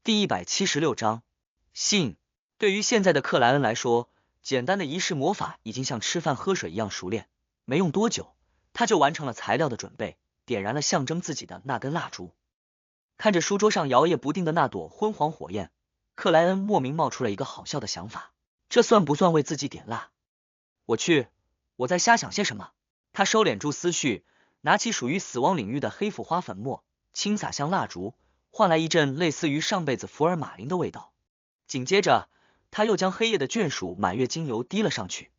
第176章信。对于现在的克莱恩来说，简单的仪式魔法已经像吃饭喝水一样熟练，没用多久，他就完成了材料的准备，点燃了象征自己的那根蜡烛。看着书桌上摇曳不定的那朵昏黄火焰，克莱恩莫名冒出了一个好笑的想法，这算不算为自己点蜡？我去，我在瞎想些什么？他收敛住思绪，拿起属于死亡领域的黑腐花粉末，轻洒向蜡烛，换来一阵类似于上辈子福尔马林的味道。紧接着，他又将黑夜的眷属满月精油滴了上去。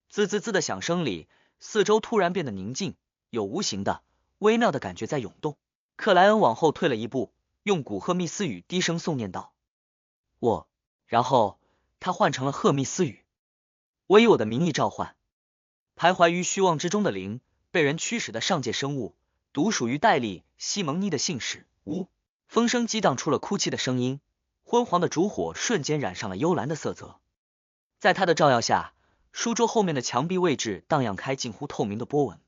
滋滋滋的响声里，四周突然变得宁静，有无形的、微妙的感觉在涌动。克莱恩往后退了一步，用古赫密斯语低声诵念道：“我。”然后他换成了赫密斯语：“我以我的名义召唤。”徘徊于虚妄之中的灵，被人驱使的上界生物，独属于戴利·西蒙尼的姓氏。呜！风声激荡出了哭泣的声音，昏黄的烛火瞬间染上了幽蓝的色泽。在他的照耀下，书桌后面的墙壁位置荡漾开近乎透明的波纹。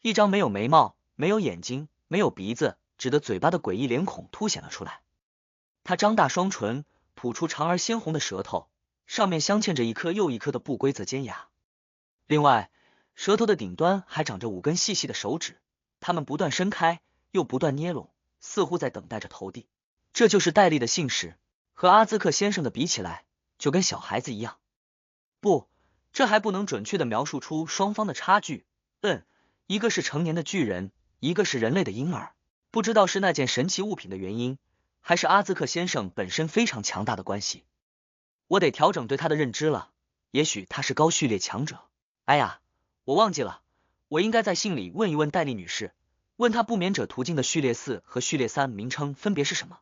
一张没有眉毛、没有眼睛、没有鼻子，只得嘴巴的诡异脸孔凸显了出来。他张大双唇，吐出长而鲜红的舌头，上面镶嵌着一颗又一颗的不规则尖牙。另外，舌头的顶端还长着5根细细的手指，它们不断伸开，又不断捏拢，似乎在等待着投递。这就是戴利的姓氏，和阿兹克先生的比起来，就跟小孩子一样。不，这还不能准确的描述出双方的差距。一个是成年的巨人，一个是人类的婴儿。不知道是那件神奇物品的原因，还是阿兹克先生本身非常强大的关系。我得调整对他的认知了，也许他是高序列强者。哎呀，我忘记了，我应该在信里问一问戴利女士，问她不眠者途径的序列4和序列3名称分别是什么。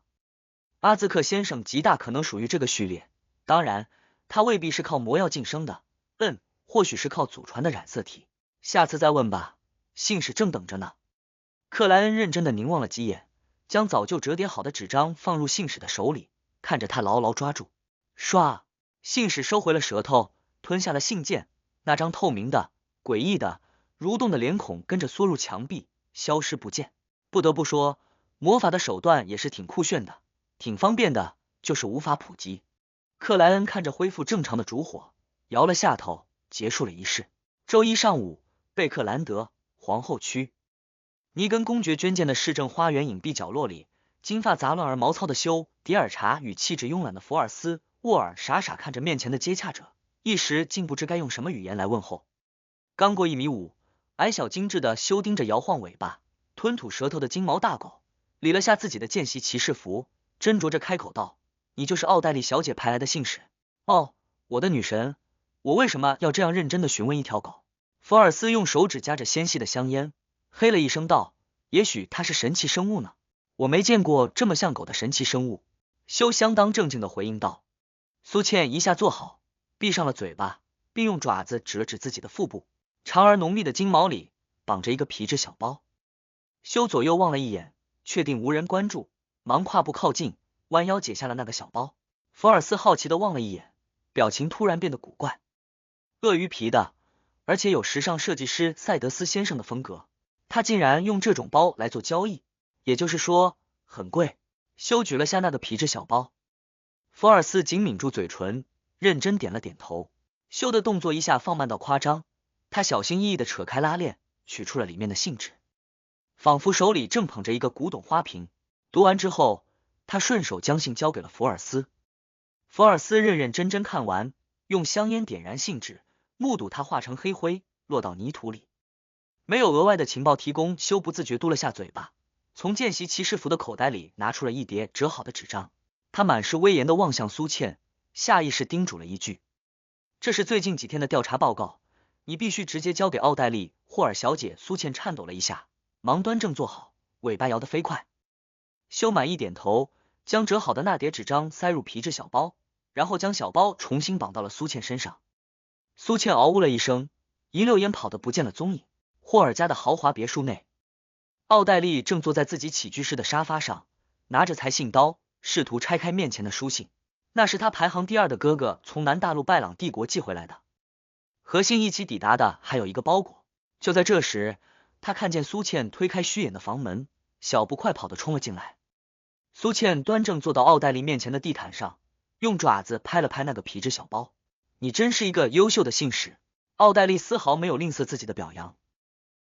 阿兹克先生极大可能属于这个序列，当然，他未必是靠魔药晋升的，或许是靠祖传的染色体。下次再问吧，信使正等着呢。克莱恩认真的凝望了几眼，将早就折叠好的纸张放入信使的手里，看着他牢牢抓住。唰，信使收回了舌头，吞下了信件，那张透明的、诡异的、蠕动的脸孔跟着缩入墙壁，消失不见。不得不说，魔法的手段也是挺酷炫的，挺方便的，就是无法普及。克莱恩看着恢复正常的烛火，摇了下头，结束了仪式。周一上午，贝克兰德皇后区尼根公爵捐建的市政花园隐蔽角落里，金发杂乱而毛糙的修·迪尔查与气质慵懒的福尔斯·沃尔傻傻看着面前的接洽者，一时竟不知该用什么语言来问候。刚过1.5米，矮小精致的修盯着摇晃尾巴、吞吐舌头的金毛大狗，理了下自己的见习骑士服，斟酌着开口道：“你就是奥黛丽小姐派来的信使？”“哦，我的女神，我为什么要这样认真的询问一条狗？”福尔斯用手指夹着纤细的香烟，嘿了一声道：“也许它是神奇生物呢。”“我没见过这么像狗的神奇生物。”修相当正经的回应道。苏茜一下坐好，闭上了嘴巴，并用爪子指了指自己的腹部，长而浓密的金毛里绑着一个皮质小包。修左右望了一眼，确定无人关注，忙跨步靠近，弯腰解下了那个小包。福尔斯好奇的望了一眼，表情突然变得古怪。鳄鱼皮的，而且有时尚设计师赛德斯先生的风格，他竟然用这种包来做交易，也就是说很贵。修举了下那个皮质小包，福尔斯紧抿住嘴唇，认真点了点头。修的动作一下放慢到夸张，他小心翼翼的扯开拉链，取出了里面的信纸，仿佛手里正捧着一个古董花瓶。读完之后，他顺手将信交给了福尔斯。福尔斯认认真真看完，用香烟点燃信纸，目睹它化成黑灰，落到泥土里。没有额外的情报提供，修不自觉嘟了下嘴巴，从见习骑士服的口袋里拿出了一叠折好的纸张。他满是威严的望向苏茜，下意识叮嘱了一句：“这是最近几天的调查报告，你必须直接交给奥黛丽·霍尔小姐。”苏茜颤抖了一下，忙端正坐好，尾巴摇得飞快。修满意点头，将折好的那叠纸张塞入皮质小包，然后将小包重新绑到了苏茜身上。苏茜嗷呜了一声，一溜烟跑得不见了踪影。霍尔家的豪华别墅内，奥黛丽正坐在自己起居室的沙发上，拿着裁信刀，试图拆开面前的书信。那是他排行第2的哥哥从南大陆拜朗帝国寄回来的。和信一起抵达的还有一个包裹。就在这时，他看见苏茜推开虚掩的房门，小步快跑的冲了进来。苏倩端正坐到奥黛丽面前的地毯上，用爪子拍了拍那个皮质小包。你真是一个优秀的信使。奥黛丽丝毫没有吝啬自己的表扬。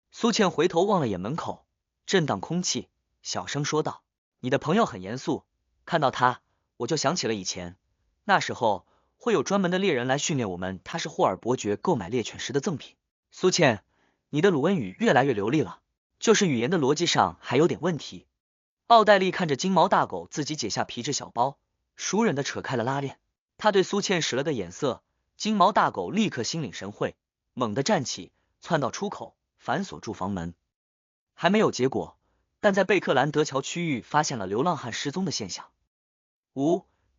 苏倩回头望了眼门口，震荡空气，小声说道：你的朋友很严肃，看到他，我就想起了以前，那时候会有专门的猎人来训练我们，他是霍尔伯爵购买猎犬时的赠品。苏倩，你的鲁温语越来越流利了，就是语言的逻辑上还有点问题。奥黛丽看着金毛大狗自己解下皮质小包，熟稔的扯开了拉链。他对苏倩使了个眼色，金毛大狗立刻心领神会，猛地站起，窜到出口，反锁住房门。还没有结果，但在贝克兰德桥区域发现了流浪汉失踪的现象。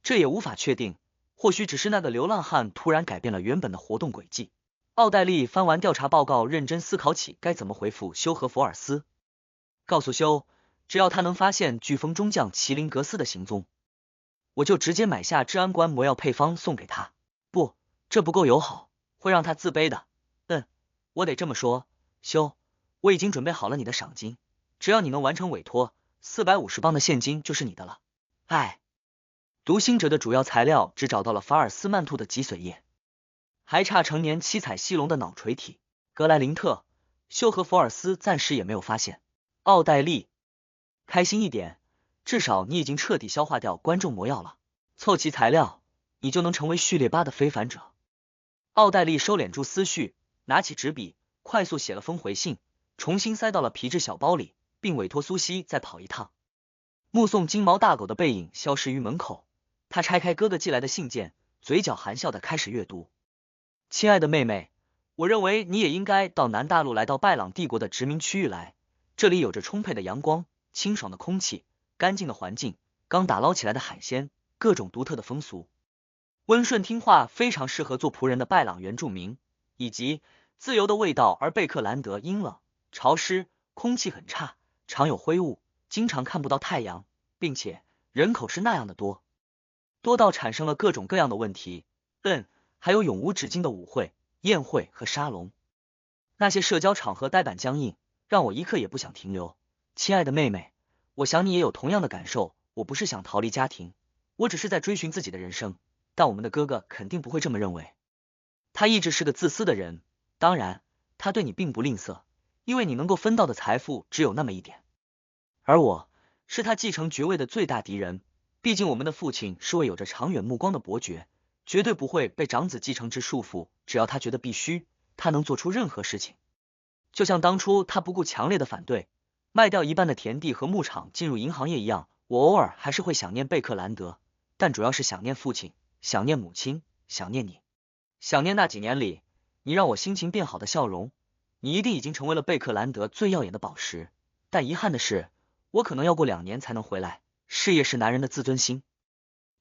这也无法确定，或许只是那个流浪汉突然改变了原本的活动轨迹。奥黛丽翻完调查报告，认真思考起该怎么回复休和福尔斯。告诉休，只要他能发现飓风中将麒麟格斯的行踪，我就直接买下治安官魔药配方送给他。不，这不够友好，会让他自卑的。我得这么说，休，我已经准备好了你的赏金，只要你能完成委托，450磅的现金就是你的了。独行者的主要材料只找到了法尔斯曼兔的脊髓液，还差成年七彩犀龙的脑垂体。格莱林特、休和福尔斯暂时也没有发现。奥黛丽，开心一点，至少你已经彻底消化掉观众魔药了。凑齐材料，你就能成为序列8的非凡者。奥黛丽收敛住思绪，拿起纸笔，快速写了封回信，重新塞到了皮质小包里，并委托苏西再跑一趟。目送金毛大狗的背影消失于门口，他拆开哥哥寄来的信件，嘴角含笑的开始阅读。亲爱的妹妹，我认为你也应该到南大陆，来到拜朗帝国的殖民区域来，这里有着充沛的阳光、清爽的空气、干净的环境、刚打捞起来的海鲜，各种独特的风俗。温顺听话，非常适合做仆人的拜朗原住民，以及自由的味道。而贝克兰德阴冷、潮湿，空气很差，常有灰雾，经常看不到太阳，并且人口是那样的多到产生了各种各样的问题。还有永无止境的舞会、宴会和沙龙，那些社交场合呆板僵硬，让我一刻也不想停留。亲爱的妹妹，我想你也有同样的感受，我不是想逃离家庭，我只是在追寻自己的人生，但我们的哥哥肯定不会这么认为。他一直是个自私的人，当然，他对你并不吝啬，因为你能够分到的财富只有那么一点。而我是他继承爵位的最大敌人，毕竟我们的父亲是位有着长远目光的伯爵，绝对不会被长子继承制束缚，只要他觉得必须，他能做出任何事情。就像当初他不顾强烈的反对，卖掉一半的田地和牧场进入银行业一样，我偶尔还是会想念贝克兰德，但主要是想念父亲，想念母亲，想念你，想念那几年里你让我心情变好的笑容。你一定已经成为了贝克兰德最耀眼的宝石，但遗憾的是，我可能要过2年才能回来。事业是男人的自尊心，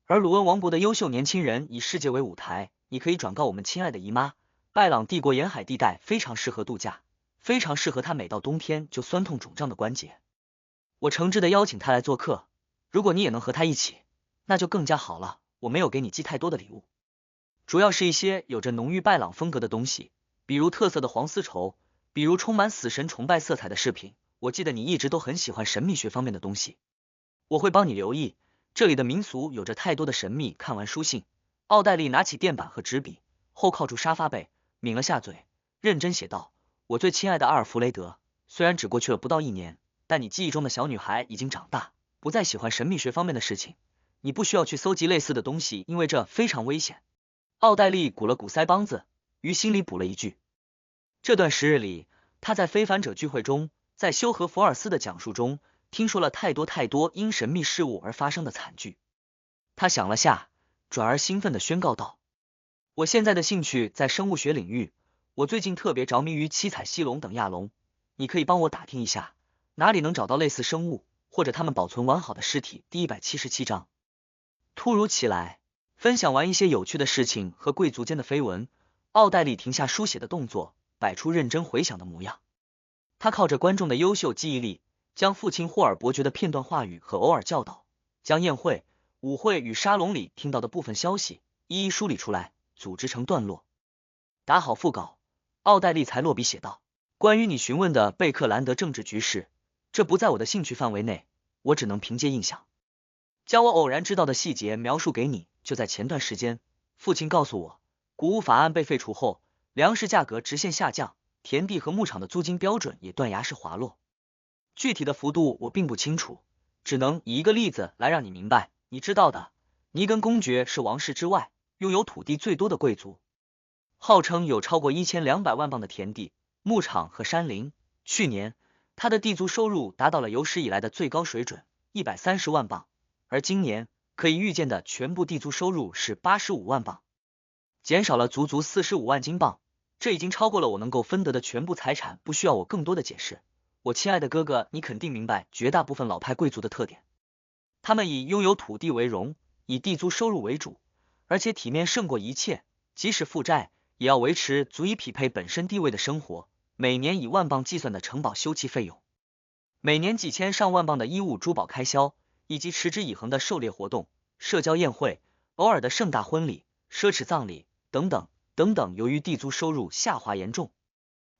而鲁恩王国的优秀年轻人以世界为舞台。你可以转告我们亲爱的姨妈，拜朗帝国沿海地带非常适合度假，非常适合她每到冬天就酸痛肿胀的关节。我诚挚的邀请她来做客，如果你也能和她一起，那就更加好了。我没有给你寄太多的礼物，主要是一些有着浓郁拜朗风格的东西，比如特色的黄丝绸，比如充满死神崇拜色彩的饰品。我记得你一直都很喜欢神秘学方面的东西，我会帮你留意，这里的民俗有着太多的神秘。看完书信，奥黛丽拿起垫板和纸笔，后靠住沙发背，抿了下嘴，认真写道：我最亲爱的阿尔弗雷德，虽然只过去了不到1年，但你记忆中的小女孩已经长大，不再喜欢神秘学方面的事情。你不需要去搜集类似的东西，因为这非常危险。奥黛丽鼓了鼓腮帮子，于心里补了一句。这段时日里，她在非凡者聚会中，在休和福尔斯的讲述中，听说了太多因神秘事物而发生的惨剧。他想了下，转而兴奋地宣告道：我现在的兴趣在生物学领域，我最近特别着迷于七彩犀龙等亚龙，你可以帮我打听一下，哪里能找到类似生物，或者他们保存完好的尸体。第177章。突如其来，分享完一些有趣的事情和贵族间的绯闻，奥黛丽停下书写的动作，摆出认真回想的模样。他靠着观众的优秀记忆力，将父亲霍尔伯爵的片段话语和偶尔教导，将宴会、舞会与沙龙里听到的部分消息一一梳理出来，组织成段落。打好副稿，奥黛丽才落笔写道：关于你询问的贝克兰德政治局势，这不在我的兴趣范围内，我只能凭借印象。将我偶然知道的细节描述给你。就在前段时间，父亲告诉我，谷物法案被废除后，粮食价格直线下降，田地和牧场的租金标准也断崖式滑落。具体的幅度我并不清楚，只能以一个例子来让你明白。你知道的，尼根公爵是王室之外拥有土地最多的贵族，号称有超过1200万磅的田地、牧场和山林。去年，他的地租收入达到了有史以来的最高水准，130万磅，而今年可以预见的全部地租收入是85万磅，减少了足足45万金镑，这已经超过了我能够分得的全部财产，不需要我更多的解释。我亲爱的哥哥，你肯定明白绝大部分老派贵族的特点，他们以拥有土地为荣，以地租收入为主，而且体面胜过一切，即使负债，也要维持足以匹配本身地位的生活。每年以万磅计算的城堡修葺费用，每年几千上万磅的衣物珠宝开销，以及持之以恒的狩猎活动、社交宴会、偶尔的盛大婚礼、奢侈葬礼等等等等。由于地租收入下滑严重，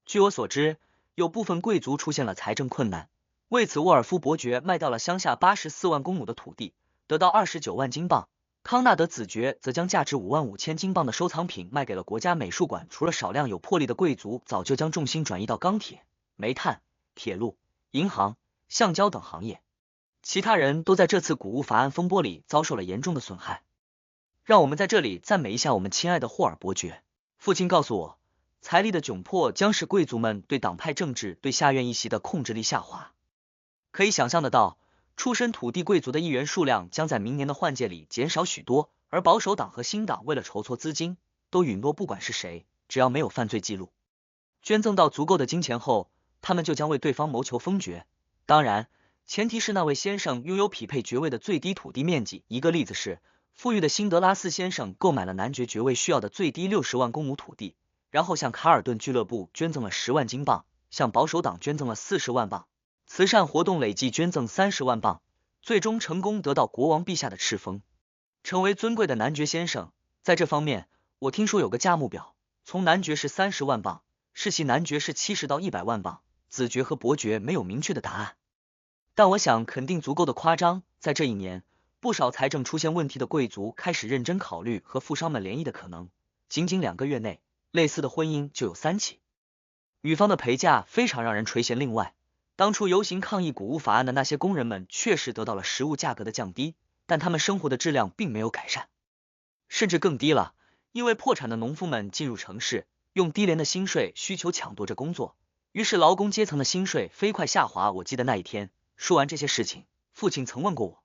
据我所知，有部分贵族出现了财政困难，为此沃尔夫伯爵卖掉了乡下84万公亩的土地，得到29万金镑。康纳德子爵则将价值5万5千金镑的收藏品卖给了国家美术馆。除了少量有魄力的贵族早就将重心转移到钢铁、煤炭、铁路、银行、橡胶等行业，其他人都在这次谷物法案风波里遭受了严重的损害。让我们在这里赞美一下我们亲爱的霍尔伯爵。父亲告诉我，财力的窘迫将使贵族们对党派政治对下院一席的控制力下滑。可以想象得到，出身土地贵族的议员数量将在明年的换届里减少许多，而保守党和新党为了筹措资金，都允诺不管是谁，只要没有犯罪记录，捐赠到足够的金钱后，他们就将为对方谋求封爵。当然，前提是那位先生拥有匹配爵位的最低土地面积。一个例子是，富裕的辛德拉斯先生购买了男爵爵位需要的最低60万公亩土地，然后向卡尔顿俱乐部捐赠了10万金镑，向保守党捐赠了40万镑。慈善活动累计捐赠30万镑，最终成功得到国王陛下的敕封，成为尊贵的男爵先生。在这方面，我听说有个价目表，从男爵是30万镑，世袭男爵是70到100万镑，子爵和伯爵没有明确的答案，但我想肯定足够的夸张。在这一年，不少财政出现问题的贵族开始认真考虑和富商们联谊的可能。仅仅2个月内，类似的婚姻就有3起，女方的陪嫁非常让人垂涎。另外，当初游行抗议谷物法案的那些工人们确实得到了食物价格的降低，但他们生活的质量并没有改善，甚至更低了。因为破产的农夫们进入城市，用低廉的薪税需求抢夺着工作，于是劳工阶层的薪水飞快下滑。我记得那一天，说完这些事情，父亲曾问过我，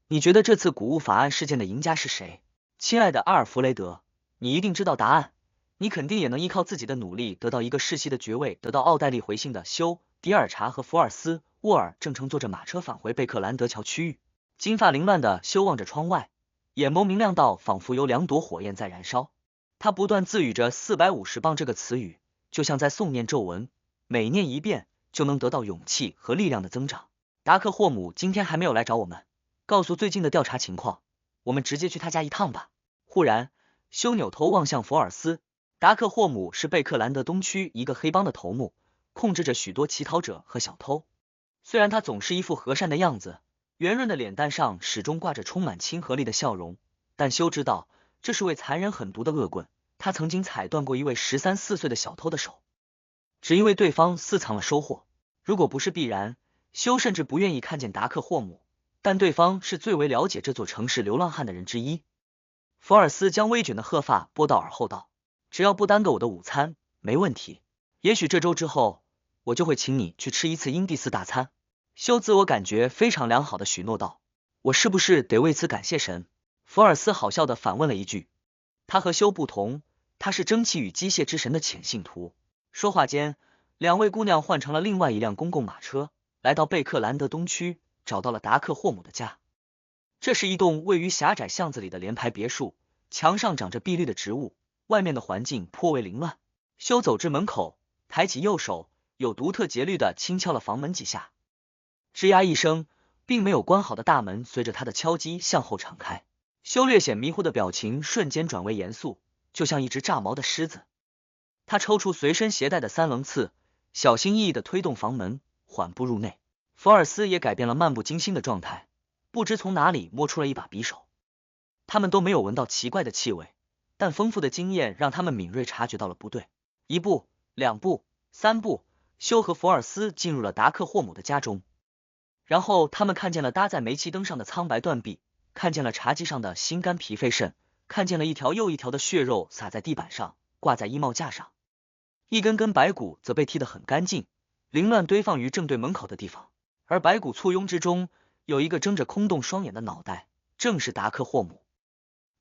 你觉得这次谷物法案事件的赢家是谁？亲爱的阿尔弗雷德，你一定知道答案，你肯定也能依靠自己的努力得到一个世袭的爵位。得到奥黛丽回信的修、迪尔查和福尔斯·沃尔正乘坐着马车返回贝克兰德桥区域，金发凌乱的修望着窗外，眼眸明亮到仿佛有2朵火焰在燃烧。他不断自语着450磅这个词语，就像在诵念咒文，每念一遍就能得到勇气和力量的增长。达克霍姆今天还没有来找我们，告诉最近的调查情况，我们直接去他家一趟吧。忽然，修扭头望向福尔斯。达克霍姆是贝克兰德东区一个黑帮的头目，控制着许多乞讨者和小偷。虽然他总是一副和善的样子，圆润的脸蛋上始终挂着充满亲和力的笑容，但修知道这是位残忍狠毒的恶棍。他曾经踩断过一位13、14岁的小偷的手，只因为对方私藏了收获。如果不是必然，修甚至不愿意看见达克霍姆，但对方是最为了解这座城市流浪汉的人之一。福尔斯将微卷的鹤发拨到耳后道，只要不耽搁我的午餐，没问题。也许这周之后，我就会请你去吃一次英蒂斯大餐。修自我感觉非常良好的许诺道。我是不是得为此感谢神？福尔斯好笑的反问了一句。他和修不同，他是蒸汽与机械之神的潜信徒。说话间，2位姑娘换成了另外一辆公共马车，来到贝克兰德东区，找到了达克霍姆的家。这是一栋位于狭窄巷子里的联排别墅，墙上长着碧绿的植物，外面的环境颇为凌乱。修走至门口，抬起右手，有独特节律的轻敲了房门几下。吱呀一声，并没有关好的大门随着他的敲击向后敞开。修略显迷糊的表情瞬间转为严肃，就像一只炸毛的狮子。他抽出随身携带的3棱刺，小心翼翼地推动房门，缓步入内。福尔斯也改变了漫不经心的状态，不知从哪里摸出了一把匕首。他们都没有闻到奇怪的气味，但丰富的经验让他们敏锐察觉到了不对。1步、2步、3步，休和福尔斯进入了达克霍姆的家中。然后他们看见了搭在煤气灯上的苍白断臂，看见了茶几上的心肝脾肺肾，看见了一条又一条的血肉洒在地板上，挂在衣帽架上。一根根白骨则被剔得很干净，凌乱堆放于正对门口的地方，而白骨簇拥之中有一个睁着空洞双眼的脑袋，正是达克霍姆。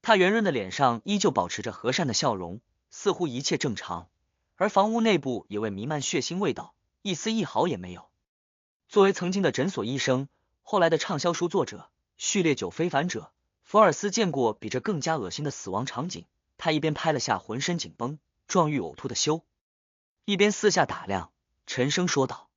他圆润的脸上依旧保持着和善的笑容，似乎一切正常，而房屋内部也未弥漫血腥味道，一丝一毫也没有。作为曾经的诊所医生，后来的畅销书作者，序列9非凡者，福尔斯见过比这更加恶心的死亡场景。他一边拍了下浑身紧绷、状欲呕吐的休，一边四下打量，沉声说道：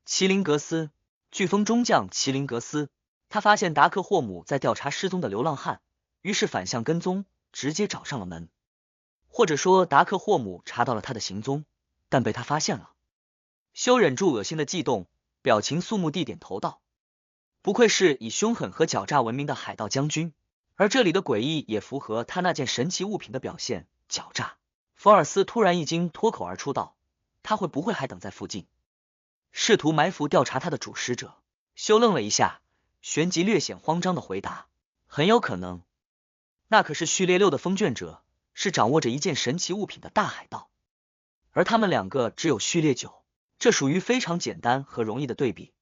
麒麟格斯，飓风中将麒麟格斯。他发现达克霍姆在调查失踪的流浪汉，于是反向跟踪，直接找上了门。或者说达克霍姆查到了他的行踪，但被他发现了。休忍住恶心的悸动，表情肃穆地点头道：不愧是以凶狠和狡诈闻名的海盗将军，而这里的诡异也符合他那件神奇物品的表现，狡诈。福尔斯突然一惊，脱口而出道：他会不会还等在附近，试图埋伏调查他的主使者？休愣了一下，旋即略显慌张的回答：很有可能，那可是序列6的封卷者，是掌握着一件神奇物品的大海盗，而他们两个只有序列9，这属于非常简单和容易的对比。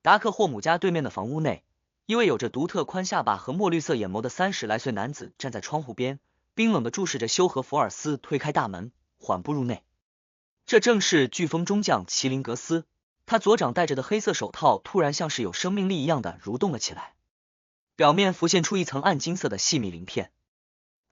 达克霍姆家对面的房屋内，一位有着独特宽下巴和墨绿色眼眸的30来岁男子站在窗户边，冰冷地注视着休和福尔斯推开大门，缓步入内。这正是飓风中将麒麟格斯。他左掌戴着的黑色手套突然像是有生命力一样的蠕动了起来，表面浮现出一层暗金色的细密鳞片。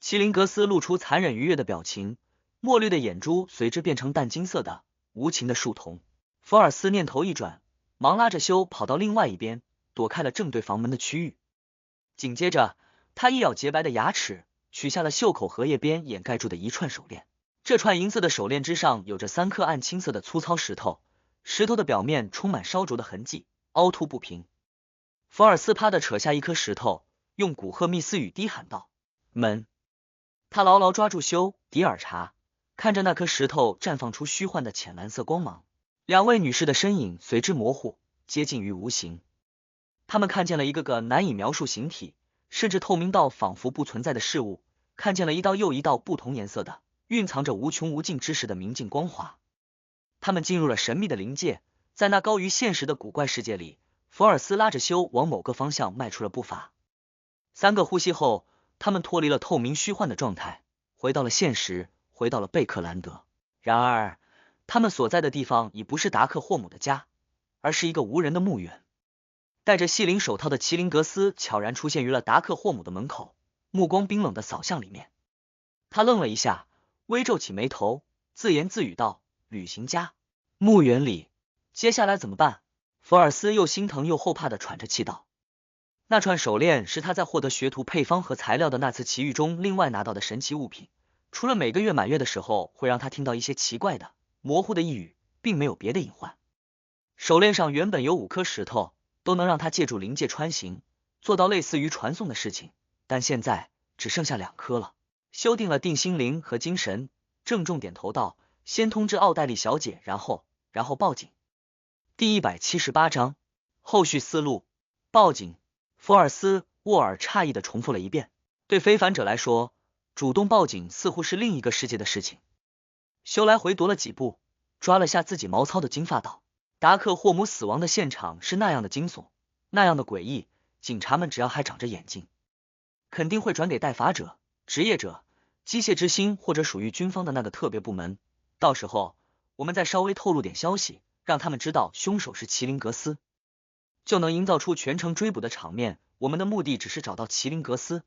麒麟格斯露出残忍愉悦的表情，墨绿的眼珠随之变成淡金色的无情的树瞳。福尔斯念头一转，忙拉着休跑到另外一边，躲开了正对房门的区域。紧接着他一咬洁白的牙齿，取下了袖口荷叶边掩盖住的一串手链。这串银色的手链之上有着3颗暗青色的粗糙石头，石头的表面充满烧灼的痕迹，凹凸不平。福尔斯啪地扯下一颗石头，用古赫密斯语低喊道：门！他牢牢抓住休迪尔查，看着那颗石头绽放出虚幻的浅蓝色光芒，两位女士的身影随之模糊，接近于无形。他们看见了一个个难以描述形体，甚至透明到仿佛不存在的事物，看见了一道又一道不同颜色的、蕴藏着无穷无尽之时的明净光华。他们进入了神秘的灵界，在那高于现实的古怪世界里，福尔斯拉着休往某个方向迈出了步伐。3个呼吸后，他们脱离了透明虚幻的状态，回到了现实，回到了贝克兰德。然而他们所在的地方已不是达克霍姆的家，而是一个无人的墓园。戴着细鳞手套的麒麟格斯悄然出现于了达克霍姆的门口，目光冰冷地扫向里面。他愣了一下，微皱起眉头，自言自语道：旅行家，墓园里，接下来怎么办？福尔斯又心疼又后怕地喘着气道：那串手链是他在获得学徒配方和材料的那次奇遇中另外拿到的神奇物品，除了每个月满月的时候会让他听到一些奇怪的、模糊的呓语，并没有别的隐患。手链上原本有5颗石头，都能让他借助灵界穿行，做到类似于传送的事情，但现在只剩下2颗了。修订了定心灵和精神，郑重点头道：先通知奥黛丽小姐，然后报警。第178章后续思路。报警。福尔斯·沃尔诧异地重复了一遍。对非凡者来说，主动报警似乎是另一个世界的事情。休来回踱了几步，抓了下自己毛糙的金发道：达克霍姆死亡的现场是那样的惊悚，那样的诡异，警察们只要还长着眼睛，肯定会转给代法者、职业者、机械之星或者属于军方的那个特别部门，到时候我们再稍微透露点消息，让他们知道凶手是麒麟格斯，就能营造出全城追捕的场面。我们的目的只是找到麒麟格斯，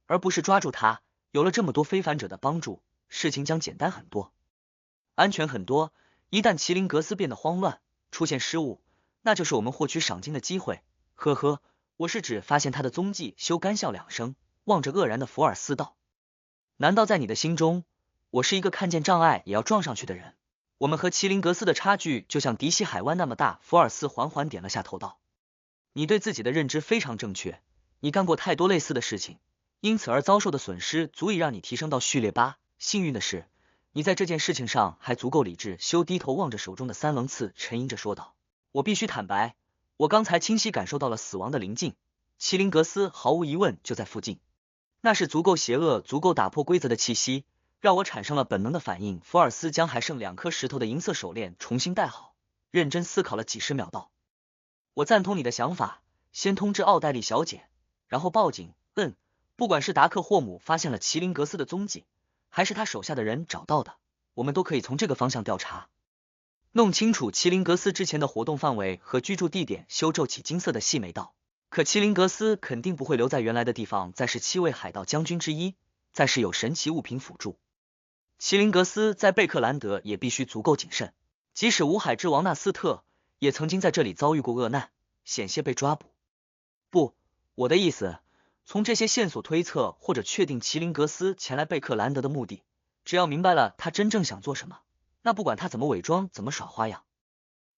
而不是抓住他。有了这么多非凡者的帮助，事情将简单很多，安全很多。一旦麒麟格斯变得慌乱，出现失误，那就是我们获取赏金的机会。呵呵，我是指发现他的踪迹。休干笑2声，望着愕然的福尔斯道：难道在你的心中，我是一个看见障碍也要撞上去的人？我们和麒麟格斯的差距就像迪西海湾那么大。福尔斯缓缓点了下头道：你对自己的认知非常正确，你干过太多类似的事情，因此而遭受的损失足以让你提升到序列8。幸运的是，你在这件事情上还足够理智。修低头望着手中的3棱刺，沉吟着说道：我必须坦白，我刚才清晰感受到了死亡的临近，麒麟格斯毫无疑问就在附近，那是足够邪恶、足够打破规则的气息，让我产生了本能的反应。福尔斯将还剩2颗石头的银色手链重新戴好，认真思考了几十秒道：我赞同你的想法，先通知奥黛丽小姐，然后报警。不管是达克霍姆发现了麒麟格斯的踪迹，还是他手下的人找到的，我们都可以从这个方向调查，弄清楚麒麟格斯之前的活动范围和居住地点。修皱起金色的细眉道：可麒麟格斯肯定不会留在原来的地方，再是7位海盗将军之一，再是有神奇物品辅助，麒麟格斯在贝克兰德也必须足够谨慎，即使五海之王纳斯特也曾经在这里遭遇过厄难，险些被抓捕。不，我的意思，从这些线索推测或者确定麒麟格斯前来贝克兰德的目的，只要明白了他真正想做什么，那不管他怎么伪装，怎么耍花样，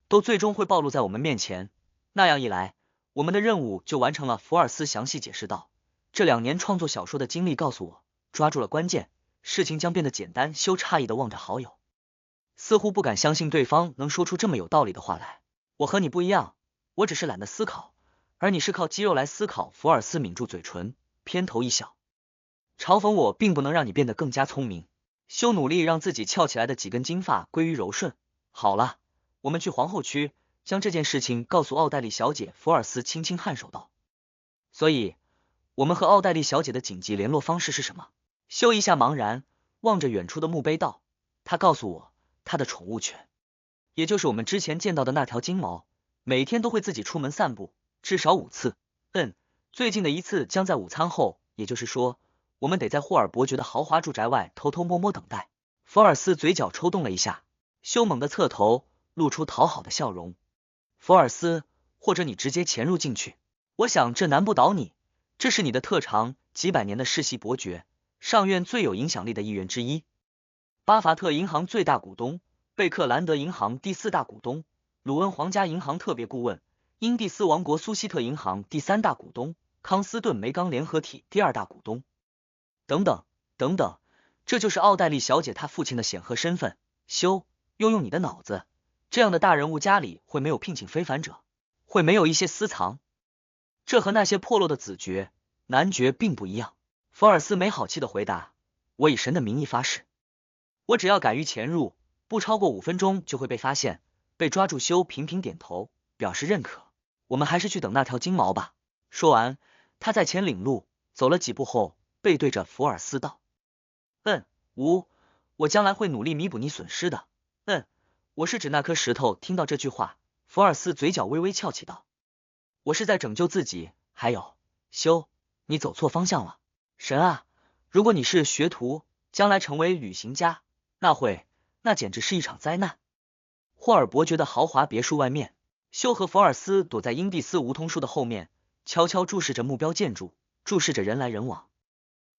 都最终会暴露在我们面前。那样一来，我们的任务就完成了。福尔斯详细解释道：这2年创作小说的经历告诉我，抓住了关键，事情将变得简单。修诧异的望着好友，似乎不敢相信对方能说出这么有道理的话来。我和你不一样，我只是懒得思考，而你是靠肌肉来思考。福尔斯抿住嘴唇，偏头一笑，嘲讽我并不能让你变得更加聪明。修努力让自己翘起来的几根金发归于柔顺。好了，我们去皇后区，将这件事情告诉奥黛丽小姐。福尔斯轻轻颔首道：所以，我们和奥黛丽小姐的紧急联络方式是什么？修一下茫然，望着远处的墓碑道：他告诉我，他的宠物犬，也就是我们之前见到的那条金毛，每天都会自己出门散步，至少5次。最近的一次将在午餐后，也就是说，我们得在霍尔伯爵的豪华住宅外偷偷摸摸等待。福尔斯嘴角抽动了一下，修猛地侧头，露出讨好的笑容。福尔斯，或者你直接潜入进去，我想这难不倒你，这是你的特长，几百年的世袭伯爵，上院最有影响力的一员之一，巴伐特银行最大股东，贝克兰德银行第4大股东，鲁恩皇家银行特别顾问，英蒂斯王国苏希特银行第3大股东，康斯顿煤钢联合体第2大股东，等等等等，这就是奥黛丽小姐她父亲的显赫身份。修，用你的脑子，这样的大人物家里会没有聘请非凡者，会没有一些私藏，这和那些破落的子爵、男爵并不一样。福尔斯没好气的回答：我以神的名义发誓，我只要敢于潜入，不超过5分钟就会被发现，被抓住。修频频点头，表示认可。我们还是去等那条金毛吧。说完，他在前领路，走了几步后，背对着福尔斯道：我将来会努力弥补你损失的。我是指那颗石头。听到这句话，福尔斯嘴角微微翘起道：我是在拯救自己。还有，修，你走错方向了。神啊，如果你是学徒，将来成为旅行家，那简直是一场灾难。霍尔伯爵的豪华别墅外面，修和福尔斯躲在英蒂斯梧桐树的后面，悄悄注视着目标建筑，注视着人来人往。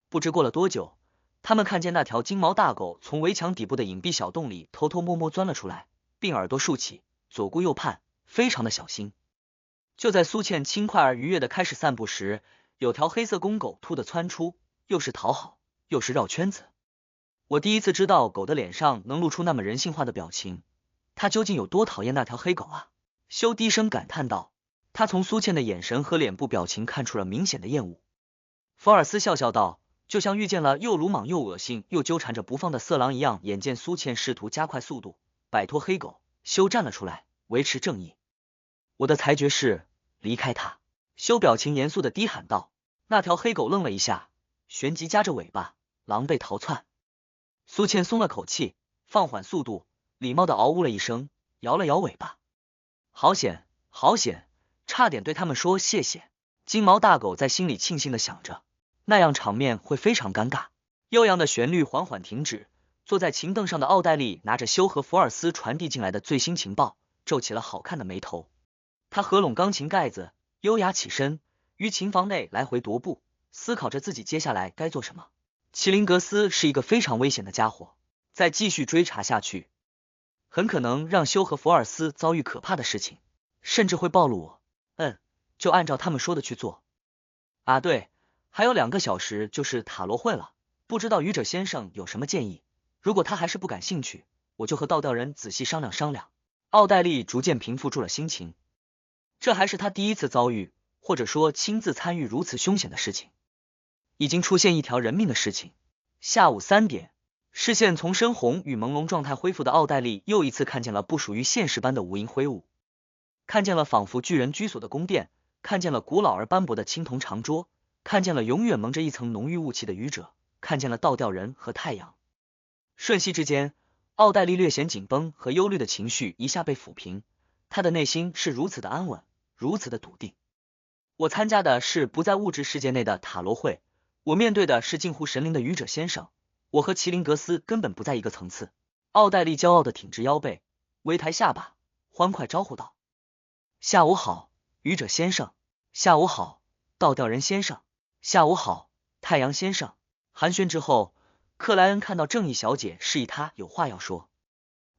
不知过了多久，他们看见那条金毛大狗从围墙底部的隐蔽小洞里偷偷摸摸钻了出来，并耳朵竖起，左顾右盼，非常的小心。就在苏茜轻快而愉悦的开始散步时，有条黑色公狗突地窜出，又是讨好，又是绕圈子。我第一次知道狗的脸上能露出那么人性化的表情，它究竟有多讨厌那条黑狗啊？修低声感叹道。他从苏茜的眼神和脸部表情看出了明显的厌恶。福尔斯笑笑道，就像遇见了又鲁莽又恶心又纠缠着不放的色狼一样。眼见苏茜试图加快速度，摆脱黑狗，修站了出来，维持正义。我的裁决是离开他。修表情严肃的低喊道。那条黑狗愣了一下，旋即夹着尾巴，狼狈逃窜。苏茜松了口气，放缓速度，礼貌的嗷呜了一声，摇了摇尾巴。好险，好险，差点对他们说谢谢。金毛大狗在心里庆幸的想着，那样场面会非常尴尬。悠扬的旋律缓缓停止，坐在琴凳上的奥黛丽拿着修和福尔斯传递进来的最新情报，皱起了好看的眉头。她合拢钢琴盖子，优雅起身，于琴房内来回踱步，思考着自己接下来该做什么。麒麟格斯是一个非常危险的家伙，再继续追查下去，很可能让修和福尔斯遭遇可怕的事情，甚至会暴露我。就按照他们说的去做。啊对，还有2个小时就是塔罗会了，不知道愚者先生有什么建议？如果他还是不感兴趣，我就和倒吊人仔细商量商量。奥黛丽逐渐平复住了心情，这还是他第一次遭遇，或者说亲自参与如此凶险的事情。已经出现一条人命的事情。下午3点，视线从深红与朦胧状态恢复的奥黛丽又一次看见了不属于现实般的无垠灰雾，看见了仿佛巨人居所的宫殿，看见了古老而斑驳的青铜长桌，看见了永远蒙着一层浓郁雾气的愚者，看见了倒吊人和太阳。瞬息之间，奥黛丽略显紧绷和忧虑的情绪一下被抚平，她的内心是如此的安稳，如此的笃定。我参加的是不在物质世界内的塔罗会，我面对的是近乎神灵的愚者先生，我和麒麟格斯根本不在一个层次。奥黛丽骄傲的挺直腰背，微抬下巴，欢快招呼道：下午好，愚者先生。下午好，倒吊人先生。下午好，太阳先生。寒暄之后，克莱恩看到正义小姐示意他有话要说，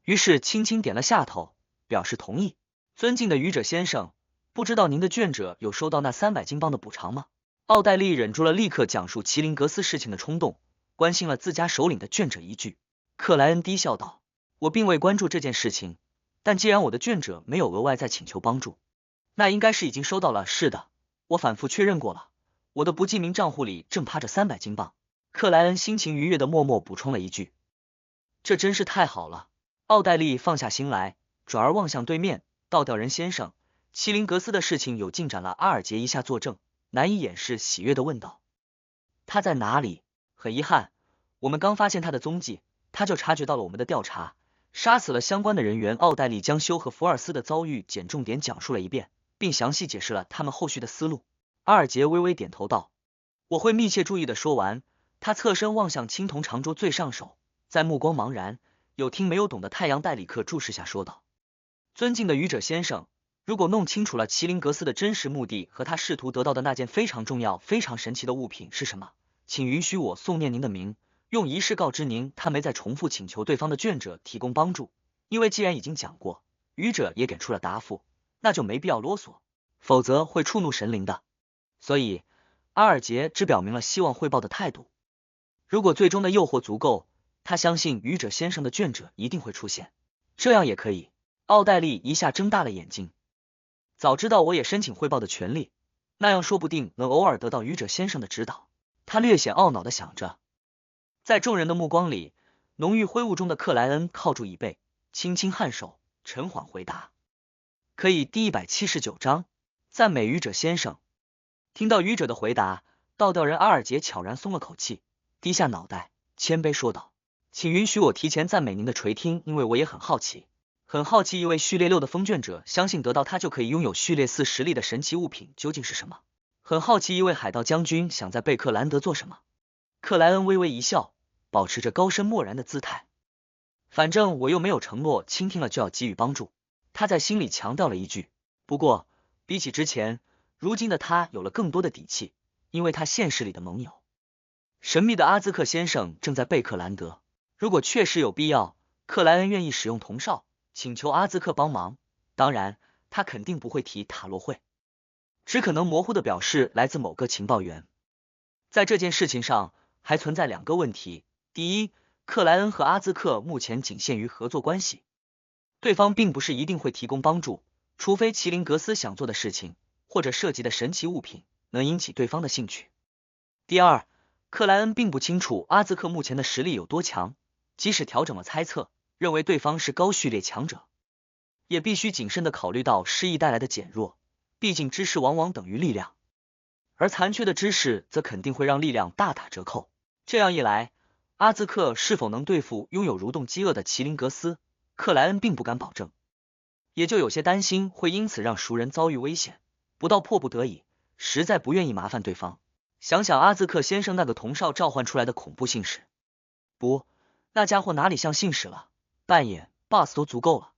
于是轻轻点了下头，表示同意。尊敬的愚者先生，不知道您的眷者有收到那300金镑的补偿吗？奥黛丽忍住了立刻讲述麒麟格斯事情的冲动，关心了自家首领的眷者一句。克莱恩低笑道：我并未关注这件事情，但既然我的眷者没有额外再请求帮助，那应该是已经收到了。是的，我反复确认过了，我的不记名账户里正趴着300金镑。克莱恩心情愉悦的默默补充了一句。这真是太好了。奥黛丽放下心来，转而望向对面，倒吊人先生，麒麟格斯的事情有进展了。阿尔杰一下作证，难以掩饰喜悦的问道：他在哪里？很遗憾，我们刚发现他的踪迹，他就察觉到了我们的调查，杀死了相关的人员。奥黛丽将休和福尔斯的遭遇简重点讲述了一遍，并详细解释了他们后续的思路。阿尔杰微微点头道：我会密切注意的。说完，他侧身望向青铜长桌最上手，在目光茫然有听没有懂的太阳戴里克注视下说道：尊敬的愚者先生，如果弄清楚了麒麟格斯的真实目的和他试图得到的那件非常重要非常神奇的物品是什么，请允许我诵念您的名，用仪式告知您他没再重复请求对方的眷者提供帮助，因为既然已经讲过，愚者也给出了答复，那就没必要啰嗦，否则会触怒神灵的。所以阿尔杰只表明了希望汇报的态度。如果最终的诱惑足够，他相信愚者先生的眷者一定会出现。这样也可以。奥黛丽一下睁大了眼睛，早知道我也申请汇报的权利，那样说不定能偶尔得到愚者先生的指导。他略显懊恼的想着。在众人的目光里，浓郁灰雾中的克莱恩靠住椅背，轻轻颔首，沉缓回答：可以。第179章，赞美愚者先生。听到愚者的回答，倒吊人阿尔杰悄然松了口气，低下脑袋，谦卑说道：请允许我提前赞美您的垂听，因为我也很好奇，一位序列6的封卷者相信得到他就可以拥有序列4实力的神奇物品究竟是什么，很好奇一位海盗将军想在贝克兰德做什么。克莱恩微微一笑，保持着高深漠然的姿态。反正我又没有承诺倾听了就要给予帮助，他在心里强调了一句。不过比起之前，如今的他有了更多的底气，因为他现实里的盟友神秘的阿兹克先生正在贝克兰德。如果确实有必要，克莱恩愿意使用铜哨，请求阿兹克帮忙。当然，他肯定不会提塔罗会，只可能模糊的表示来自某个情报员。在这件事情上，还存在2个问题。第一，克莱恩和阿兹克目前仅限于合作关系，对方并不是一定会提供帮助，除非麒麟格斯想做的事情或者涉及的神奇物品能引起对方的兴趣。第二，克莱恩并不清楚阿兹克目前的实力有多强，即使调整了猜测，认为对方是高序列强者，也必须谨慎的考虑到失忆带来的减弱，毕竟知识往往等于力量，而残缺的知识则肯定会让力量大打折扣。这样一来，阿兹克是否能对付拥有蠕动饥饿的麒麟格斯，克莱恩并不敢保证，也就有些担心会因此让熟人遭遇危险，不到迫不得已，实在不愿意麻烦对方。想想阿兹克先生那个铜哨召唤出来的恐怖信使，不，那家伙哪里像信使了，扮演 boss 都足够了。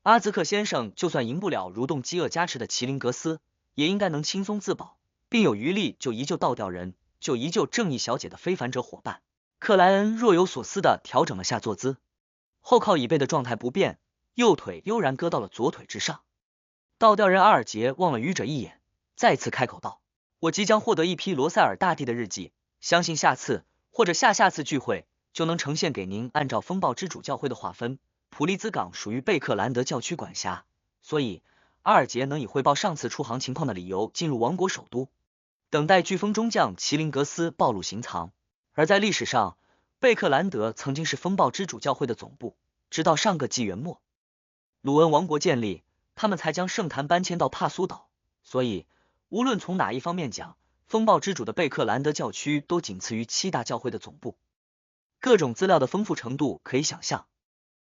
阿兹克先生就算赢不了蠕动饥饿加持的麒麟格斯，也应该能轻松自保，并有余力就移救倒吊人，就移救正义小姐的非凡者伙伴。克莱恩若有所思地调整了下坐姿，后靠椅背的状态不变，右腿悠然搁到了左腿之上。倒吊人阿尔杰望了愚者一眼，再次开口道：“我即将获得一批罗塞尔大帝的日记，相信下次或者下下次聚会就能呈现给您。按照风暴之主教会的划分，普利兹港属于贝克兰德教区管辖，所以阿尔杰能以汇报上次出航情况的理由进入王国首都，等待飓风中将麒麟格斯暴露行藏。而在历史上，贝克兰德曾经是风暴之主教会的总部，直到上个纪元末，鲁恩王国建立，他们才将圣坛搬迁到帕苏岛。所以，无论从哪一方面讲，风暴之主的贝克兰德教区都仅次于七大教会的总部。各种资料的丰富程度可以想象。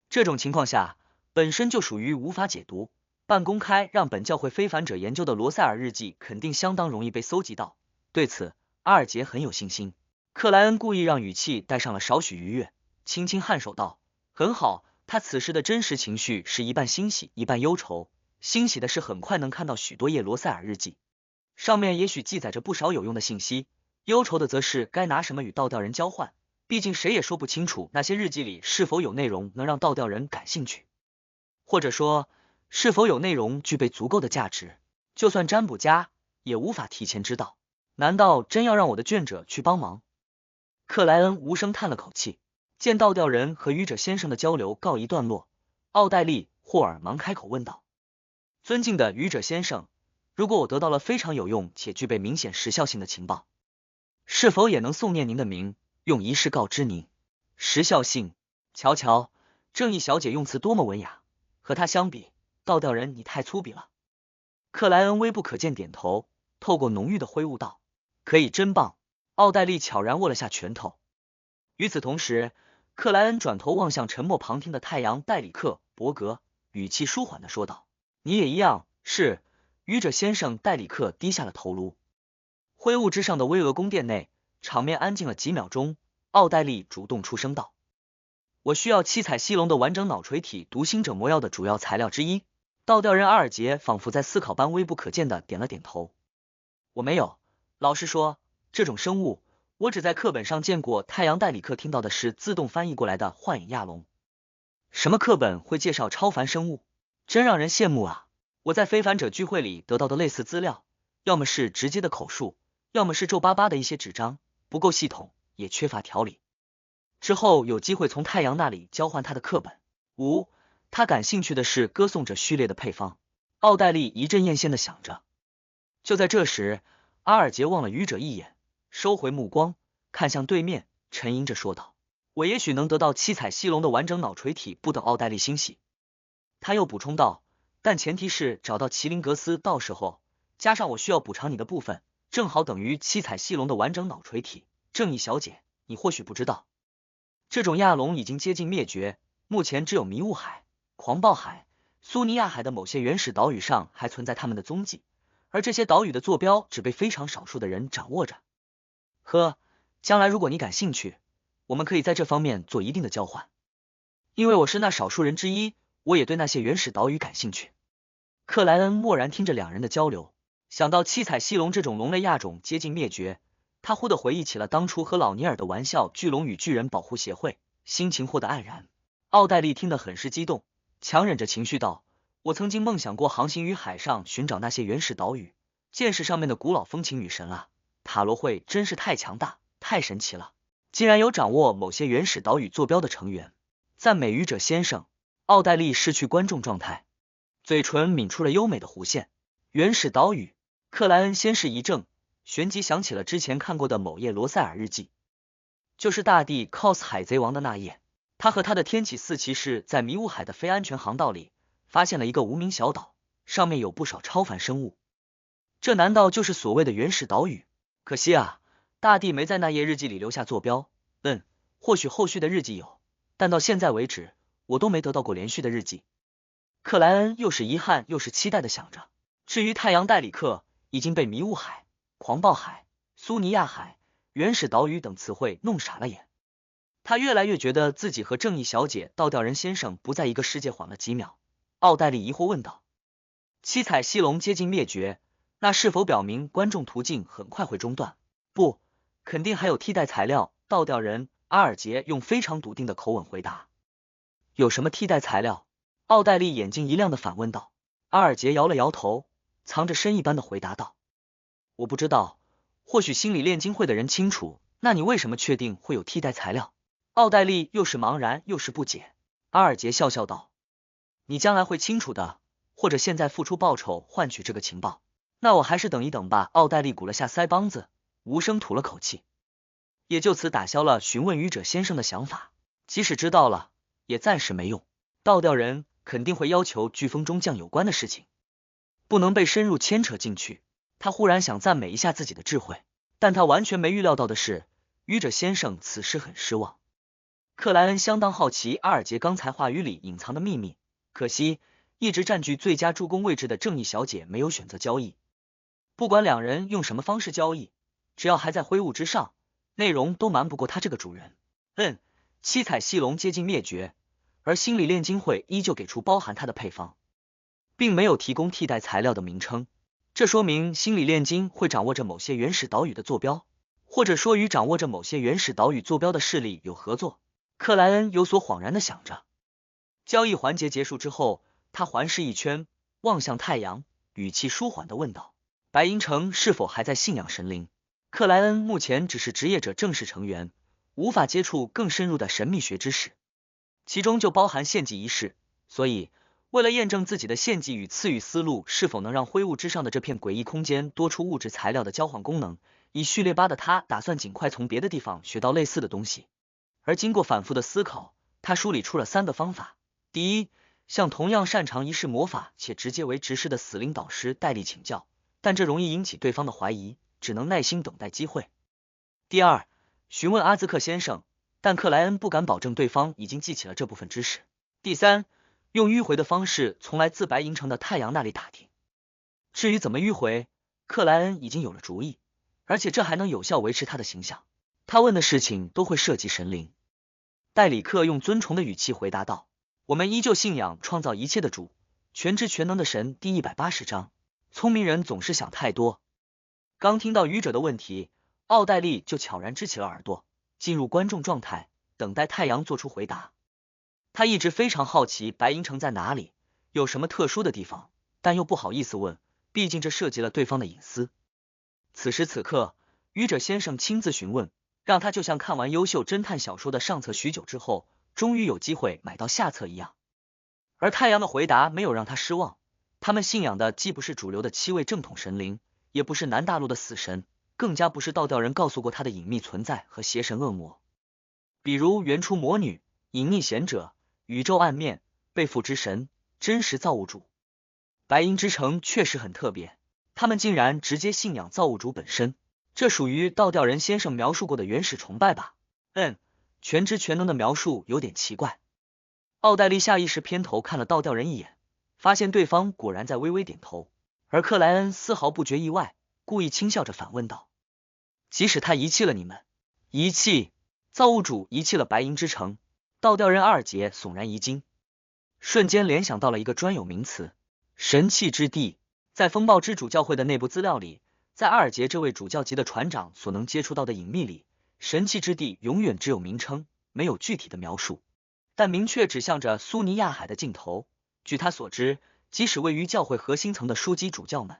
这种情况下，本身就属于无法解读、半公开让本教会非凡者研究的罗塞尔日记，肯定相当容易被搜集到。对此，阿尔杰很有信心。克莱恩故意让语气带上了少许愉悦，轻轻颔首道：“很好。”他此时的真实情绪是一半欣喜，一半忧愁。欣喜的是很快能看到许多页罗塞尔日记，上面也许记载着不少有用的信息；忧愁的则是该拿什么与倒吊人交换。毕竟谁也说不清楚那些日记里是否有内容能让倒吊人感兴趣，或者说是否有内容具备足够的价值，就算占卜家也无法提前知道。难道真要让我的卷者去帮忙？克莱恩无声叹了口气。见倒吊人和愚者先生的交流告一段落，奥黛丽·霍尔忙开口问道：“尊敬的愚者先生，如果我得到了非常有用且具备明显时效性的情报，是否也能诵念您的名，用仪式告知您？时效性？瞧瞧，正义小姐用词多么文雅，和她相比，倒吊人你太粗鄙了。”克莱恩微不可见点头，透过浓郁的灰雾道：“可以，真棒。”奥黛丽悄然握了下拳头。与此同时，克莱恩转头望向沉默旁听的太阳戴里克·伯格，语气舒缓的说道：“你也一样。”是。愚者先生戴里克低下了头颅。灰雾之上的巍峨宫殿内，场面安静了几秒钟。奥黛丽主动出声道：“我需要七彩犀龙的完整脑垂体读心者魔药的主要材料之一。”倒吊人阿尔杰仿佛在思考般微不可见的点了点头。“我没有。老实说，这种生物我只在课本上见过。”太阳戴里克听到的是自动翻译过来的幻影亚龙。什么课本会介绍超凡生物？真让人羡慕啊！我在非凡者聚会里得到的类似资料，要么是直接的口述，要么是皱巴巴的一些纸张，不够系统，也缺乏条理。之后有机会从太阳那里交换他的课本。他感兴趣的是歌颂着序列的配方。奥黛丽一阵艳羡的想着。就在这时，阿尔杰望了愚者一眼，收回目光，看向对面，沉吟着说道：“我也许能得到七彩犀龙的完整脑垂体。”不等奥黛丽欣喜，他又补充道：“但前提是找到麒麟格斯，到时候加上我需要补偿你的部分，正好等于七彩犀龙的完整脑垂体。正义小姐，你或许不知道，这种亚龙已经接近灭绝，目前只有迷雾海、狂暴海、苏尼亚海的某些原始岛屿上还存在他们的踪迹，而这些岛屿的坐标只被非常少数的人掌握着。将来如果你感兴趣，我们可以在这方面做一定的交换。因为我是那少数人之一，我也对那些原始岛屿感兴趣。”克莱恩默然听着两人的交流，想到七彩犀龙这种龙类亚种接近灭绝，他忽地回忆起了当初和老尼尔的玩笑巨龙与巨人保护协会，心情豁得黯然。奥黛丽听得很是激动，强忍着情绪道：“我曾经梦想过航行于海上，寻找那些原始岛屿，见识上面的古老风情女神啊！塔罗会真是太强大，太神奇了，竟然有掌握某些原始岛屿坐标的成员。赞美愚者先生。”奥黛丽失去观众状态，嘴唇抿出了优美的弧线。原始岛屿，克莱恩先是一怔，旋即想起了之前看过的某页罗塞尔日记，就是大帝 cos 海贼王的那页。他和他的天启四骑士在迷雾海的非安全航道里发现了一个无名小岛，上面有不少超凡生物。这难道就是所谓的原始岛屿？可惜啊，大帝没在那页日记里留下坐标。或许后续的日记有，但到现在为止，我都没得到过连续的日记。克莱恩又是遗憾又是期待的想着。至于太阳戴里克，已经被迷雾海、狂暴海、苏尼亚海、原始岛屿等词汇弄傻了眼。他越来越觉得自己和正义小姐、倒吊人先生不在一个世界。缓了几秒，奥黛丽疑惑问道：“七彩犀龙接近灭绝，那是否表明观众途径很快会中断？”“不，肯定还有替代材料。”倒吊人阿尔杰用非常笃定的口吻回答。“有什么替代材料？”奥黛丽眼睛一亮的反问道。阿尔杰摇了摇头，藏着深意般的回答道：“我不知道，或许心理炼金会的人清楚，那你为什么确定会有替代材料？奥黛丽又是茫然又是不解。阿尔杰笑笑道，你将来会清楚的，或者现在付出报酬换取这个情报。那我还是等一等吧。奥黛丽鼓了下腮帮子，无声吐了口气，也就此打消了询问愚者先生的想法。即使知道了，也暂时没用。倒吊人肯定会要求飓风中将有关的事情，不能被深入牵扯进去。他忽然想赞美一下自己的智慧，但他完全没预料到的是，愚者先生此时很失望。克莱恩相当好奇阿尔杰刚才话语里隐藏的秘密，可惜一直占据最佳助攻位置的正义小姐没有选择交易。不管两人用什么方式交易，只要还在灰雾之上，内容都瞒不过他这个主人。七彩犀龙接近灭绝，而心理炼金会依旧给出包含它的配方，并没有提供替代材料的名称。这说明心理炼金会掌握着某些原始岛屿的坐标，或者说与掌握着某些原始岛屿坐标的势力有合作。克莱恩有所恍然的想着。交易环节结束之后，他环视一圈，望向太阳，语气舒缓的问道，白银城是否还在信仰神灵？克莱恩目前只是职业者正式成员，无法接触更深入的神秘学知识，其中就包含献祭仪式，所以为了验证自己的献祭与赐予思路是否能让灰雾之上的这片诡异空间多出物质材料的交换功能，以序列8的他打算尽快从别的地方学到类似的东西。而经过反复的思考，他梳理出了3个方法。第一，向同样擅长仪式魔法且直接为执事的死灵导师代理请教，但这容易引起对方的怀疑，只能耐心等待机会。第二，询问阿兹克先生，但克莱恩不敢保证对方已经记起了这部分知识。第三，用迂回的方式从来自白银城的太阳那里打听。至于怎么迂回，克莱恩已经有了主意，而且这还能有效维持他的形象。他问的事情都会涉及神灵。戴里克用尊崇的语气回答道，我们依旧信仰创造一切的主，全知全能的神。第180章，聪明人总是想太多。刚听到愚者的问题，奥黛丽就悄然支起了耳朵，进入观众状态，等待太阳做出回答。他一直非常好奇白银城在哪里，有什么特殊的地方，但又不好意思问，毕竟这涉及了对方的隐私。此时此刻，愚者先生亲自询问，让他就像看完优秀侦探小说的上册许久之后，终于有机会买到下册一样。而太阳的回答没有让他失望，他们信仰的既不是主流的7位正统神灵，也不是南大陆的死神，更加不是倒吊人告诉过他的隐秘存在和邪神恶魔，比如原初魔女、隐秘贤者、宇宙暗面、背负之神、真实造物主。白银之城确实很特别，他们竟然直接信仰造物主本身，这属于倒吊人先生描述过的原始崇拜吧？全知全能的描述有点奇怪。奥黛丽下意识偏头看了倒吊人一眼，发现对方果然在微微点头，而克莱恩丝毫不觉意外，故意轻笑着反问道，即使他遗弃了你们？遗弃？造物主遗弃了白银之城？倒吊人阿尔杰悚然一惊，瞬间联想到了一个专有名词，神器之地。在风暴之主教会的内部资料里，在阿尔杰这位主教级的船长所能接触到的隐秘里，神器之地永远只有名称，没有具体的描述，但明确指向着苏尼亚海的尽头。据他所知，即使位于教会核心层的枢机主教们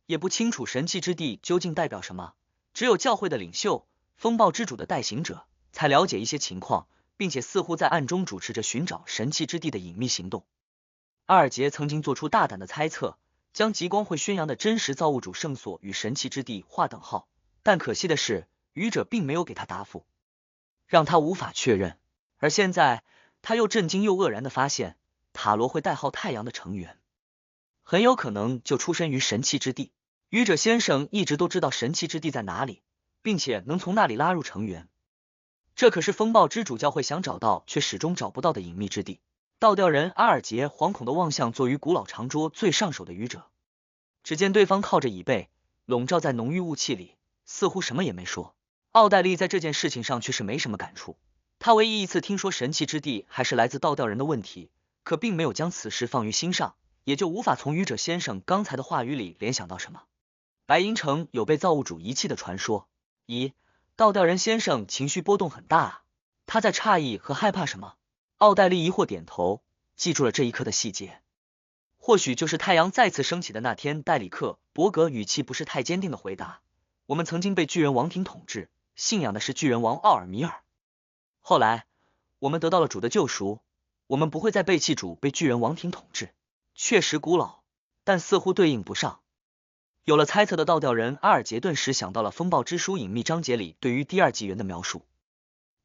也不清楚神器之地究竟代表什么，只有教会的领袖，风暴之主的代行者才了解一些情况，并且似乎在暗中主持着寻找神器之地的隐秘行动。阿尔杰曾经做出大胆的猜测，将极光会宣扬的真实造物主圣所与神器之地划等号，但可惜的是，愚者并没有给他答复，让他无法确认。而现在，他又震惊又愕然的发现，塔罗会代号太阳的成员，很有可能就出身于神器之地。愚者先生一直都知道神器之地在哪里，并且能从那里拉入成员，这可是风暴之主教会想找到却始终找不到的隐秘之地。倒吊人阿尔杰惶恐的望向坐于古老长桌最上手的愚者，只见对方靠着椅背，笼罩在浓郁雾气里，似乎什么也没说。奥黛丽在这件事情上却是没什么感触，她唯一一次听说神器之地还是来自倒吊人的问题，可并没有将此事放于心上，也就无法从愚者先生刚才的话语里联想到什么。白银城有被造物主遗弃的传说。咦，倒吊人先生情绪波动很大啊，他在诧异和害怕什么？奥黛丽疑惑点头，记住了这一刻的细节。或许就是太阳再次升起的那天。戴里克·伯格语气不是太坚定的回答：我们曾经被巨人王庭统治，信仰的是巨人王奥尔米尔。后来，我们得到了主的救赎，我们不会再背弃主，被巨人王庭统治。确实古老，但似乎对应不上。有了猜测的倒吊人阿尔杰顿时想到了《风暴之书》隐秘章节里对于第二纪元的描述，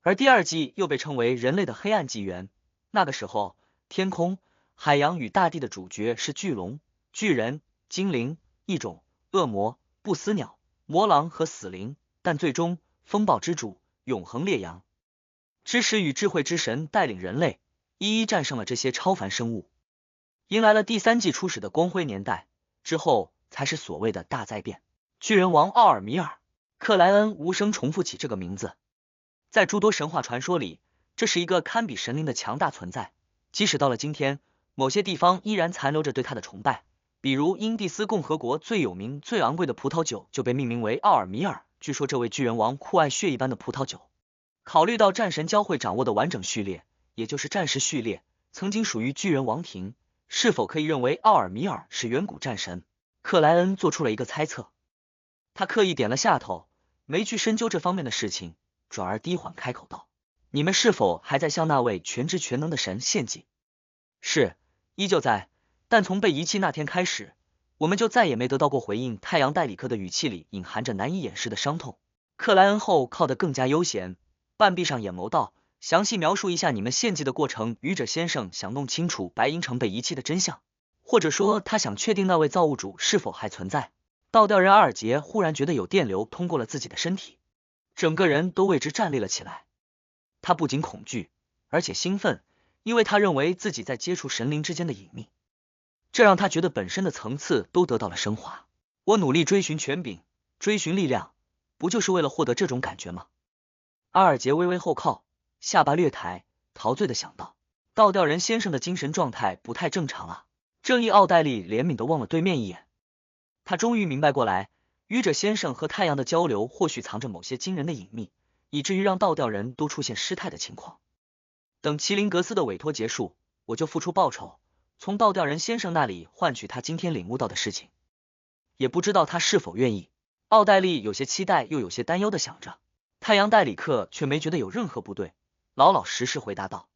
而第二纪又被称为人类的黑暗纪元。那个时候，天空、海洋与大地的主角是巨龙、巨人、精灵、异种、恶魔、不死鸟、魔狼和死灵，但最终，风暴之主、永恒烈阳、知识与智慧之神带领人类一一战胜了这些超凡生物，迎来了第三纪初始的光辉年代。之后才是所谓的大灾变。巨人王奥尔米尔，克莱恩无声重复起这个名字。在诸多神话传说里，这是一个堪比神灵的强大存在，即使到了今天，某些地方依然残留着对他的崇拜。比如英蒂斯共和国最有名、最昂贵的葡萄酒就被命名为奥尔米尔，据说这位巨人王酷爱血一般的葡萄酒。考虑到战神教会掌握的完整序列，也就是战时序列，曾经属于巨人王庭，是否可以认为奥尔米尔是远古战神？克莱恩做出了一个猜测，他刻意点了下头，没去深究这方面的事情，转而低缓开口道：你们是否还在向那位全知全能的神献祭？是，依旧在，但从被遗弃那天开始，我们就再也没得到过回应。太阳戴里克的语气里隐含着难以掩饰的伤痛。克莱恩后靠得更加悠闲，半闭上眼眸道：详细描述一下你们献祭的过程。愚者先生想弄清楚白银城被遗弃的真相，或者说他想确定那位造物主是否还存在。倒吊人阿尔杰忽然觉得有电流通过了自己的身体，整个人都为之站立了起来。他不仅恐惧，而且兴奋，因为他认为自己在接触神灵之间的隐秘，这让他觉得本身的层次都得到了升华。我努力追寻权柄，追寻力量，不就是为了获得这种感觉吗？阿尔杰微微后靠，下巴略抬，陶醉的想到，倒吊人先生的精神状态不太正常啊。正义奥黛丽怜悯的望了对面一眼，他终于明白过来，愚者先生和太阳的交流或许藏着某些惊人的隐秘，以至于让倒吊人都出现失态的情况。等麒麟格斯的委托结束，我就付出报酬，从倒吊人先生那里换取他今天领悟到的事情。也不知道他是否愿意。奥黛丽有些期待又有些担忧的想着，太阳戴里克却没觉得有任何不对，老老实实回答道：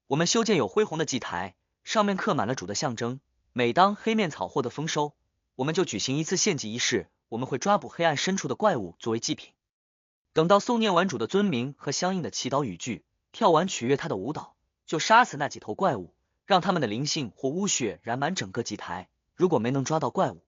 我们修建有恢宏的祭台，上面刻满了主的象征，每当黑面草获得丰收，我们就举行一次献祭仪式，我们会抓捕黑暗深处的怪物作为祭品，等到诵念完主的尊名和相应的祈祷语句，跳完取悦他的舞蹈，就杀死那几头怪物，让他们的灵性或污血染满整个祭台。如果没能抓到怪物，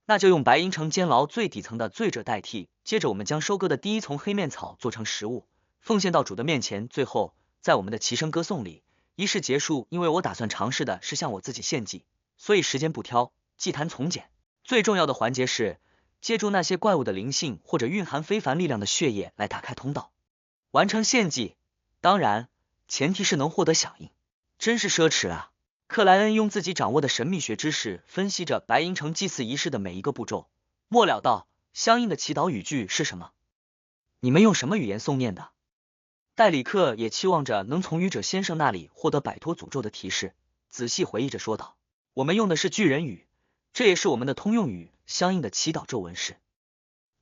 那就用白银城监牢最底层的罪者代替，接着我们将收割的第一丛黑面草做成食物，奉献到主的面前。最后在我们的齐声歌颂里，仪式结束。因为我打算尝试的是向我自己献祭，所以时间不挑，祭坛从简。最重要的环节是借助那些怪物的灵性或者蕴含非凡力量的血液来打开通道，完成献祭。当然前提是能获得响应。真是奢侈啊。克莱恩用自己掌握的神秘学知识分析着白银城祭祀仪式的每一个步骤，末了道：相应的祈祷语句是什么？你们用什么语言诵念的？戴里克也期望着能从愚者先生那里获得摆脱诅咒的提示，仔细回忆着说道：我们用的是巨人语，这也是我们的通用语。相应的祈祷咒文是：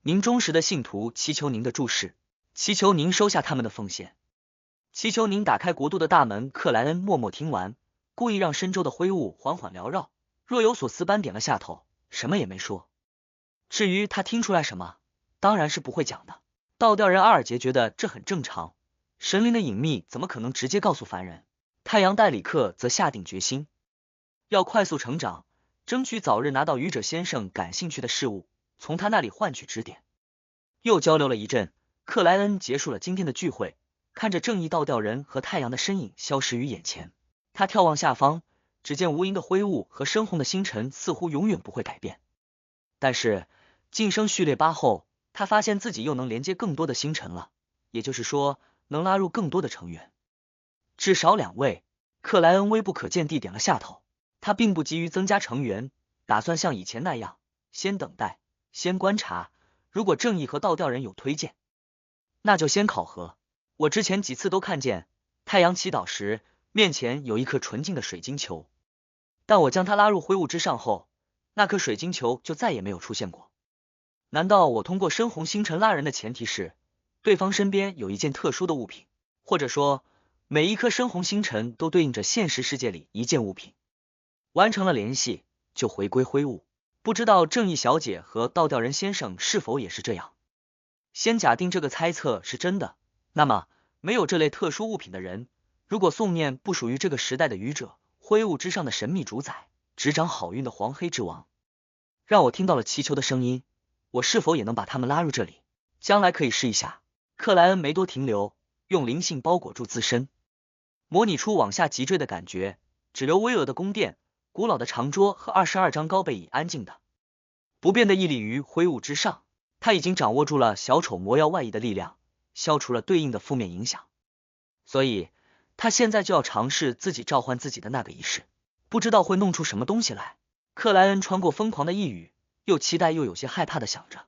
您忠实的信徒祈求您的注视，祈求您收下他们的奉献，祈求您打开国度的大门。克莱恩默默听完，故意让深州的灰雾缓缓缭绕，若有所思般点了下头，什么也没说。至于他听出来什么，当然是不会讲的。倒吊人阿尔杰觉得这很正常，神灵的隐秘怎么可能直接告诉凡人？太阳戴里克则下定决心，要快速成长，争取早日拿到愚者先生感兴趣的事物，从他那里换取指点。又交流了一阵，克莱恩结束了今天的聚会，看着正义倒吊人和太阳的身影消失于眼前，他眺望下方，只见无垠的灰雾和深红的星辰似乎永远不会改变。但是晋升序列8后，他发现自己又能连接更多的星辰了，也就是说能拉入更多的成员，至少2位。克莱恩微不可见地点了下头，他并不急于增加成员，打算像以前那样先等待，先观察，如果正义和倒吊人有推荐，那就先考核。我之前几次都看见太阳祈祷时面前有一颗纯净的水晶球，但我将他拉入灰雾之上后，那颗水晶球就再也没有出现过。难道我通过深红星辰拉人的前提是，对方身边有一件特殊的物品，或者说，每一颗深红星辰都对应着现实世界里一件物品？完成了联系，就回归灰雾。不知道正义小姐和倒吊人先生是否也是这样？先假定这个猜测是真的，那么没有这类特殊物品的人，如果诵念不属于这个时代的愚者，灰雾之上的神秘主宰，执掌好运的黄黑之王，让我听到了祈求的声音，我是否也能把他们拉入这里？将来可以试一下。克莱恩没多停留，用灵性包裹住自身，模拟出往下急坠的感觉，只留巍峨的宫殿、古老的长桌和22张高背椅安静的、不变的屹立于灰雾之上。他已经掌握住了小丑魔妖外衣的力量，消除了对应的负面影响，所以他现在就要尝试自己召唤自己的那个仪式，不知道会弄出什么东西来。克莱恩穿过疯狂的呓语，又期待又有些害怕的想着。